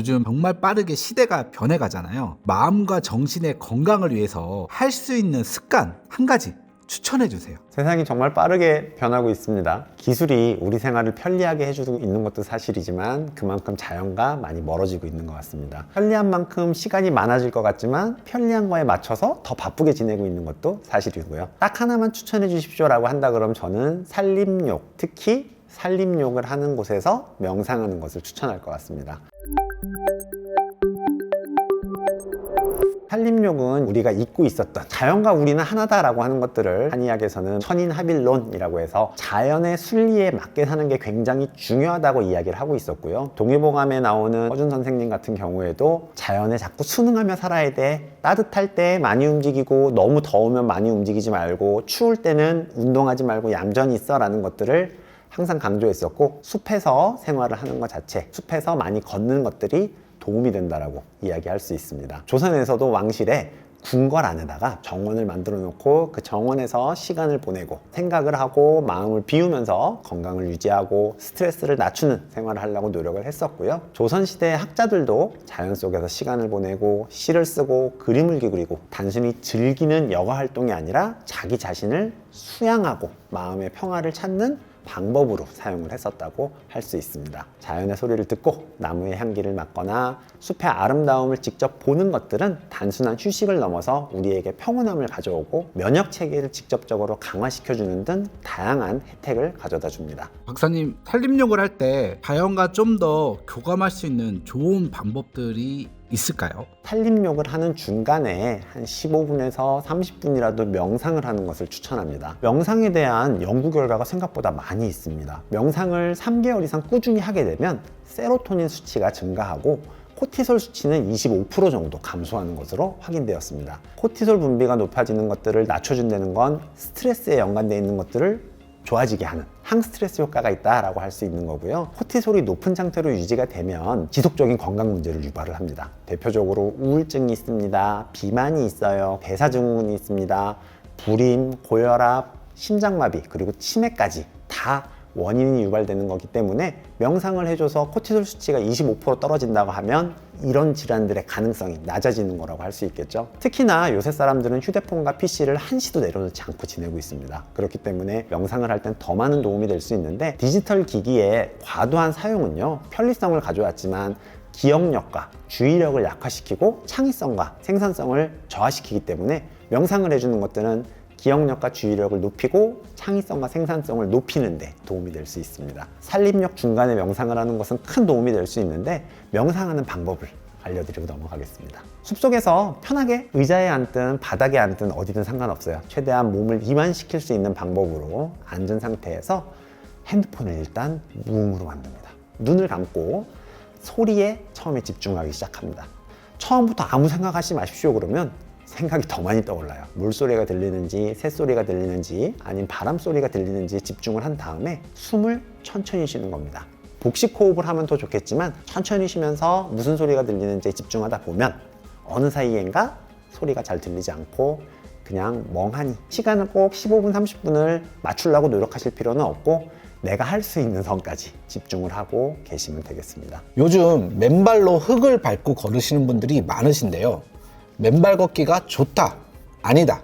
요즘 정말 빠르게 시대가 변해가잖아요. 마음과 정신의 건강을 위해서 할 수 있는 습관 한 가지 추천해 주세요. 세상이 정말 빠르게 변하고 있습니다. 기술이 우리 생활을 편리하게 해주고 있는 것도 사실이지만 그만큼 자연과 많이 멀어지고 있는 것 같습니다. 편리한 만큼 시간이 많아질 것 같지만 편리한 거에 맞춰서 더 바쁘게 지내고 있는 것도 사실이고요. 딱 하나만 추천해 주십시오라고 한다 그러면 저는 산림욕, 특히 산림욕을 하는 곳에서 명상하는 것을 추천할 것 같습니다. 산림욕은 우리가 잊고 있었던 자연과 우리는 하나다라고 하는 것들을 한의학에서는 천인합일론이라고 해서 자연의 순리에 맞게 사는 게 굉장히 중요하다고 이야기를 하고 있었고요. 동의보감에 나오는 허준 선생님 같은 경우에도 자연에 자꾸 순응하며 살아야 돼. 따뜻할 때 많이 움직이고 너무 더우면 많이 움직이지 말고 추울 때는 운동하지 말고 얌전히 있어 라는 것들을 항상 강조했었고, 숲에서 생활을 하는 것 자체, 숲에서 많이 걷는 것들이 도움이 된다라고 이야기할 수 있습니다. 조선에서도 왕실에 궁궐 안에다가 정원을 만들어 놓고 그 정원에서 시간을 보내고 생각을 하고 마음을 비우면서 건강을 유지하고 스트레스를 낮추는 생활을 하려고 노력을 했었고요. 조선시대 학자들도 자연 속에서 시간을 보내고 시를 쓰고 그림을 그리고 단순히 즐기는 여가 활동이 아니라 자기 자신을 수양하고 마음의 평화를 찾는 방법으로 사용을 했었다고 할 수 있습니다. 자연의 소리를 듣고 나무의 향기를 맡거나 숲의 아름다움을 직접 보는 것들은 단순한 휴식을 넘어서 우리에게 평온함을 가져오고 면역 체계를 직접적으로 강화시켜주는 등 다양한 혜택을 가져다 줍니다. 박사님, 산림욕을 할 때 자연과 좀 더 교감할 수 있는 좋은 방법들이 있을까요? 산림욕을 하는 중간에 한 15분에서 30분이라도 명상을 하는 것을 추천합니다. 명상에 대한 연구 결과가 생각보다 많이 있습니다. 명상을 3개월 이상 꾸준히 하게 되면 세로토닌 수치가 증가하고 코티솔 수치는 25% 정도 감소하는 것으로 확인되었습니다. 코티솔 분비가 높아지는 것들을 낮춰준다는 건 스트레스에 연관되어 있는 것들을 좋아지게 하는 항스트레스 효과가 있다라고 할 수 있는 거고요. 코티솔이 높은 상태로 유지가 되면 지속적인 건강 문제를 유발을 합니다. 대표적으로 우울증이 있습니다. 비만이 있어요. 대사증후군이 있습니다. 불임, 고혈압, 심장마비, 그리고 치매까지 다 원인이 유발되는 거기 때문에 명상을 해줘서 코티솔 수치가 25% 떨어진다고 하면 이런 질환들의 가능성이 낮아지는 거라고 할 수 있겠죠. 특히나 요새 사람들은 휴대폰과 PC를 한시도 내려놓지 않고 지내고 있습니다. 그렇기 때문에 명상을 할 땐 더 많은 도움이 될 수 있는데, 디지털 기기의 과도한 사용은요, 편리성을 가져왔지만 기억력과 주의력을 약화시키고 창의성과 생산성을 저하시키기 때문에 명상을 해주는 것들은 기억력과 주의력을 높이고 창의성과 생산성을 높이는 데 도움이 될 수 있습니다. 산림욕 중간에 명상을 하는 것은 큰 도움이 될 수 있는데, 명상하는 방법을 알려드리고 넘어가겠습니다. 숲속에서 편하게 의자에 앉든 바닥에 앉든 어디든 상관없어요. 최대한 몸을 이완시킬 수 있는 방법으로 앉은 상태에서 핸드폰을 일단 무음으로 만듭니다. 눈을 감고 소리에 처음에 집중하기 시작합니다. 처음부터 아무 생각하지 마십시오 그러면 생각이 더 많이 떠올라요. 물소리가 들리는지 새소리가 들리는지 아니면 바람소리가 들리는지 집중을 한 다음에 숨을 천천히 쉬는 겁니다. 복식 호흡을 하면 더 좋겠지만 천천히 쉬면서 무슨 소리가 들리는지 집중하다 보면 어느 사이엔가 소리가 잘 들리지 않고 그냥 멍하니, 시간을 꼭 15분 30분을 맞추려고 노력하실 필요는 없고 내가 할 수 있는 선까지 집중을 하고 계시면 되겠습니다. 요즘 맨발로 흙을 밟고 걸으시는 분들이 많으신데요. 맨발 걷기가 좋다, 아니다,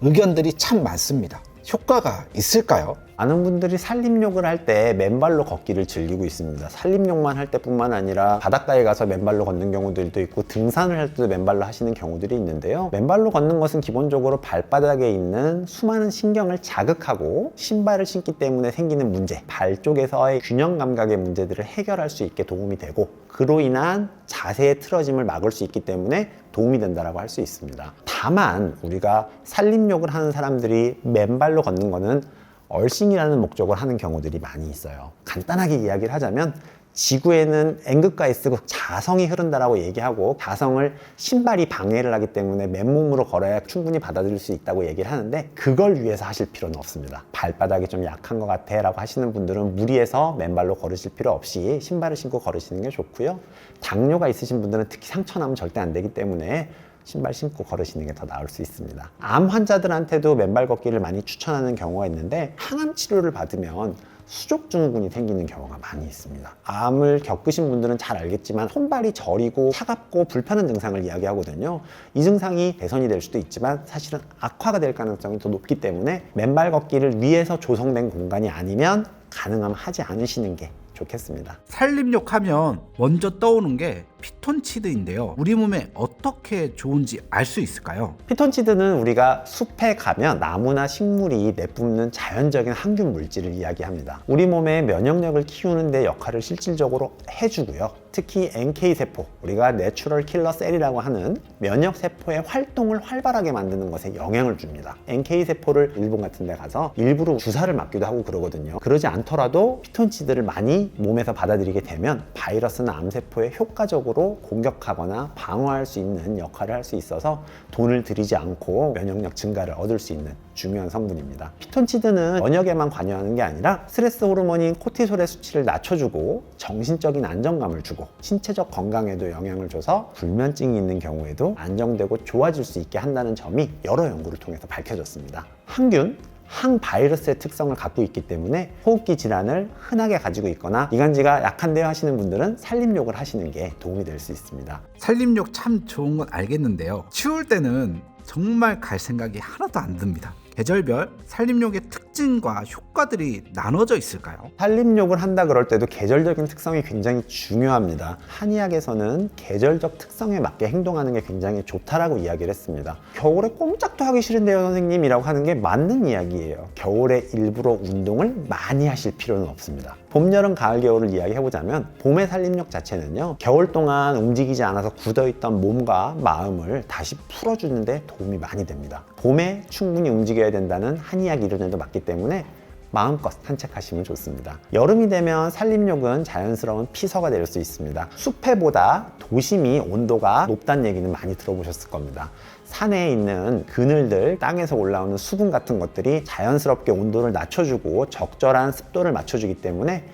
의견들이 참 많습니다. 효과가 있을까요? 많은 분들이 산림욕을 할 때 맨발로 걷기를 즐기고 있습니다. 산림욕만 할 때뿐만 아니라 바닷가에 가서 맨발로 걷는 경우들도 있고 등산을 할 때도 맨발로 하시는 경우들이 있는데요. 맨발로 걷는 것은 기본적으로 발바닥에 있는 수많은 신경을 자극하고 신발을 신기 때문에 생기는 문제, 발 쪽에서의 균형 감각의 문제들을 해결할 수 있게 도움이 되고, 그로 인한 자세의 틀어짐을 막을 수 있기 때문에 도움이 된다고 할 수 있습니다. 다만 우리가 산림욕을 하는 사람들이 맨발로 걷는 거는 얼씬이라는 목적을 하는 경우들이 많이 있어요. 간단하게 이야기를 하자면 지구에는 N극과 S극 자성이 흐른다라고 얘기하고, 자성을 신발이 방해를 하기 때문에 맨몸으로 걸어야 충분히 받아들일 수 있다고 얘기를 하는데, 그걸 위해서 하실 필요는 없습니다. 발바닥이 좀 약한 것 같아 라고 하시는 분들은 무리해서 맨발로 걸으실 필요 없이 신발을 신고 걸으시는 게 좋고요. 당뇨가 있으신 분들은 특히 상처 나면 절대 안 되기 때문에 신발 신고 걸으시는 게 더 나을 수 있습니다. 암 환자들한테도 맨발 걷기를 많이 추천하는 경우가 있는데 항암 치료를 받으면 수족 증후군이 생기는 경우가 많이 있습니다. 암을 겪으신 분들은 잘 알겠지만 손발이 저리고 차갑고 불편한 증상을 이야기하거든요. 이 증상이 개선이 될 수도 있지만 사실은 악화가 될 가능성이 더 높기 때문에 맨발 걷기를 위해서 조성된 공간이 아니면 가능하면 하지 않으시는 게 좋겠습니다. 산림욕 하면 먼저 떠오르는 게 피톤치드인데요. 우리 몸에 어떻게 좋은지 알 수 있을까요? 피톤치드는 우리가 숲에 가면 나무나 식물이 내뿜는 자연적인 항균 물질을 이야기합니다. 우리 몸의 면역력을 키우는 데 역할을 실질적으로 해주고요. 특히 NK세포, 우리가 내추럴 킬러 셀이라고 하는 면역세포의 활동을 활발하게 만드는 것에 영향을 줍니다. NK세포를 일본 같은 데 가서 일부러 주사를 맞기도 하고 그러거든요. 그러지 않더라도 피톤치드를 많이 몸에서 받아들이게 되면 바이러스나 암세포에 효과적으로 공격하거나 방어할 수 있는 역할을 할 수 있어서 돈을 들이지 않고 면역력 증가를 얻을 수 있는 중요한 성분입니다. 피톤치드는 면역에만 관여하는 게 아니라 스트레스 호르몬인 코티솔의 수치를 낮춰주고 정신적인 안정감을 주고 신체적 건강에도 영향을 줘서 불면증이 있는 경우에도 안정되고 좋아질 수 있게 한다는 점이 여러 연구를 통해서 밝혀졌습니다. 항균, 항바이러스의 특성을 갖고 있기 때문에 호흡기 질환을 흔하게 가지고 있거나 이간지가 약한데요 하시는 분들은 산림욕을 하시는 게 도움이 될 수 있습니다. 산림욕 참 좋은 건 알겠는데요. 추울 때는 정말 갈 생각이 하나도 안 듭니다. 계절별 산림욕의 특징과 효과들이 나눠져 있을까요? 산림욕을 한다 그럴 때도 계절적인 특성이 굉장히 중요합니다. 한의학에서는 계절적 특성에 맞게 행동하는 게 굉장히 좋다라고 이야기를 했습니다. 겨울에 꼼짝도 하기 싫은데요 선생님이라고 하는 게 맞는 이야기예요. 겨울에 일부러 운동을 많이 하실 필요는 없습니다. 봄, 여름, 가을, 겨울을 이야기해보자면 봄의 산림욕 자체는요, 겨울 동안 움직이지 않아서 굳어있던 몸과 마음을 다시 풀어주는 데 도움이 많이 됩니다. 봄에 충분히 움직여야 된다는 한의학 이론에도 맞기 때문에 마음껏 산책하시면 좋습니다. 여름이 되면 산림욕은 자연스러운 피서가 될 수 있습니다. 숲에보다 도심이 온도가 높다는 얘기는 많이 들어보셨을 겁니다. 산에 있는 그늘들, 땅에서 올라오는 수분 같은 것들이 자연스럽게 온도를 낮춰주고 적절한 습도를 맞춰주기 때문에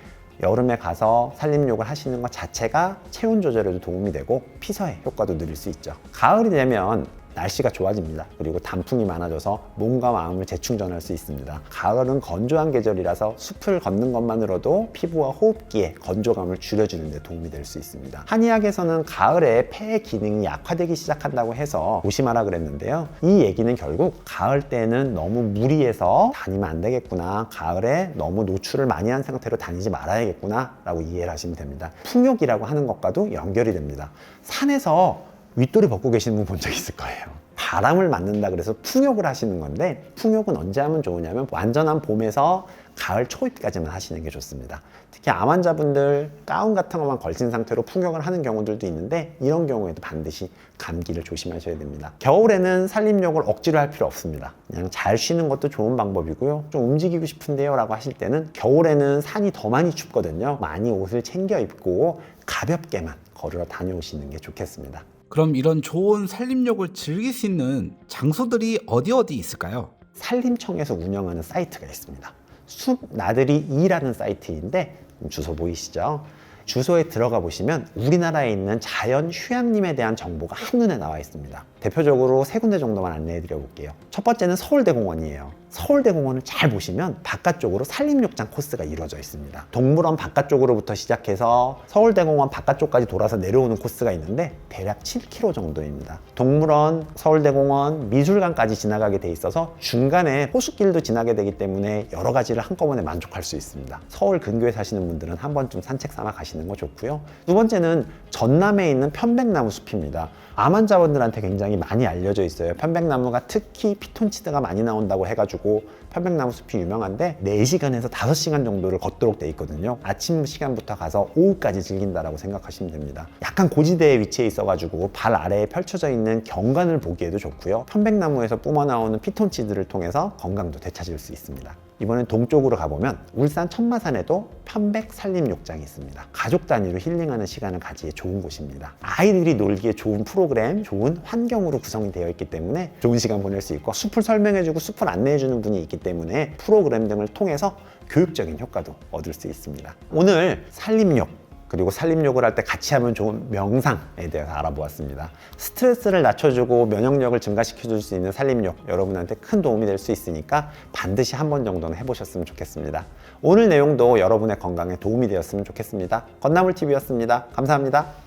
여름에 가서 산림욕을 하시는 것 자체가 체온 조절에도 도움이 되고 피서의 효과도 누릴 수 있죠. 가을이 되면 날씨가 좋아집니다. 그리고 단풍이 많아져서 몸과 마음을 재충전할 수 있습니다. 가을은 건조한 계절이라서 숲을 걷는 것만으로도 피부와 호흡기에 건조감을 줄여주는 데 도움이 될 수 있습니다. 한의학에서는 가을에 폐의 기능이 약화되기 시작한다고 해서 조심하라 그랬는데요. 이 얘기는 결국 가을 때는 너무 무리해서 다니면 안 되겠구나, 가을에 너무 노출을 많이 한 상태로 다니지 말아야겠구나 라고 이해를 하시면 됩니다. 풍욕이라고 하는 것과도 연결이 됩니다. 산에서 윗돌이 벗고 계시는 분 본 적 있을 거예요. 바람을 맞는다 그래서 풍욕을 하시는 건데, 풍욕은 언제 하면 좋으냐면 완전한 봄에서 가을 초입까지만 하시는 게 좋습니다. 특히 암 환자분들 가운 같은 것만 걸친 상태로 풍욕을 하는 경우들도 있는데 이런 경우에도 반드시 감기를 조심하셔야 됩니다. 겨울에는 산림욕을 억지로 할 필요 없습니다. 그냥 잘 쉬는 것도 좋은 방법이고요. 좀 움직이고 싶은데요 라고 하실 때는 겨울에는 산이 더 많이 춥거든요. 많이 옷을 챙겨 입고 가볍게만 걸으러 다녀오시는 게 좋겠습니다. 그럼 이런 좋은 산림욕을 즐길 수 있는 장소들이 어디 있을까요? 산림청에서 운영하는 사이트가 있습니다. 숲 나들이 2라는 사이트인데 주소 보이시죠? 주소에 들어가 보시면 우리나라에 있는 자연 휴양림에 대한 정보가 한눈에 나와 있습니다. 대표적으로 세 군데 정도만 안내해 드려 볼게요. 첫 번째는 서울대공원이에요. 서울대공원을 잘 보시면 바깥쪽으로 산림욕장 코스가 이루어져 있습니다. 동물원 바깥쪽으로부터 시작해서 서울대공원 바깥쪽까지 돌아서 내려오는 코스가 있는데 대략 7km 정도입니다. 동물원, 서울대공원, 미술관까지 지나가게 돼 있어서 중간에 호수길도 지나게 되기 때문에 여러 가지를 한꺼번에 만족할 수 있습니다. 서울 근교에 사시는 분들은 한 번쯤 산책 삼아 가시는 거 좋고요. 두 번째는 전남에 있는 편백나무 숲입니다. 암 환자분들한테 굉장히 많이 알려져 있어요. 편백나무가 특히 피톤치드가 많이 나온다고 해가지고 편백나무 숲이 유명한데 4시간에서 5시간 정도를 걷도록 돼 있거든요. 아침 시간부터 가서 오후까지 즐긴다라고 생각하시면 됩니다. 약간 고지대에 위치해 있어가지고 발 아래에 펼쳐져 있는 경관을 보기에도 좋고요. 편백나무에서 뿜어나오는 피톤치드를 통해서 건강도 되찾을 수 있습니다. 이번엔 동쪽으로 가보면 울산 천마산에도 편백 산림욕장이 있습니다. 가족 단위로 힐링하는 시간을 가지기에 좋은 곳입니다. 아이들이 놀기에 좋은 프로그램, 좋은 환경으로 구성이 되어 있기 때문에 좋은 시간 보낼 수 있고, 숲을 설명해주고 숲을 안내해주는 분이 있기 때문에 프로그램 등을 통해서 교육적인 효과도 얻을 수 있습니다. 오늘 산림욕, 그리고 살림욕을 할 때 같이 하면 좋은 명상에 대해서 알아보았습니다. 스트레스를 낮춰주고 면역력을 증가시켜줄 수 있는 살림욕, 여러분한테 큰 도움이 될 수 있으니까 반드시 한 번 정도는 해보셨으면 좋겠습니다. 오늘 내용도 여러분의 건강에 도움이 되었으면 좋겠습니다. 건나물TV였습니다. 감사합니다.